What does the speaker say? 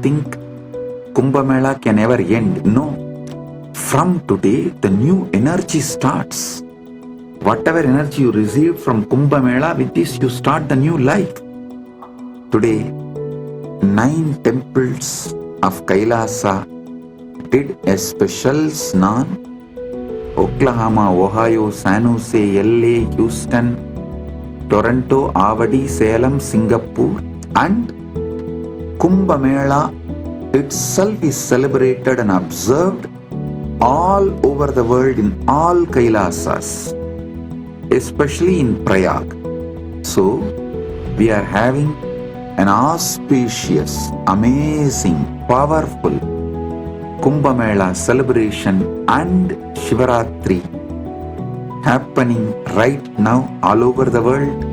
think Kumbh Mela can ever end. No. From today, the new energy starts. Whatever energy you received from Kumbh Mela, with this you start the new life. Today, 9 temples of Kailasa did a special snan. Oklahoma, Ohio, San Jose, LA, Houston, Toronto, Avadi, Salem, Singapore, and Kumbh Mela itself is celebrated and observed all over the world in all Kailasas, especially in Prayag. So, we are having an auspicious, amazing, powerful Kumbh Mela celebration and Shivaratri happening right now all over the world.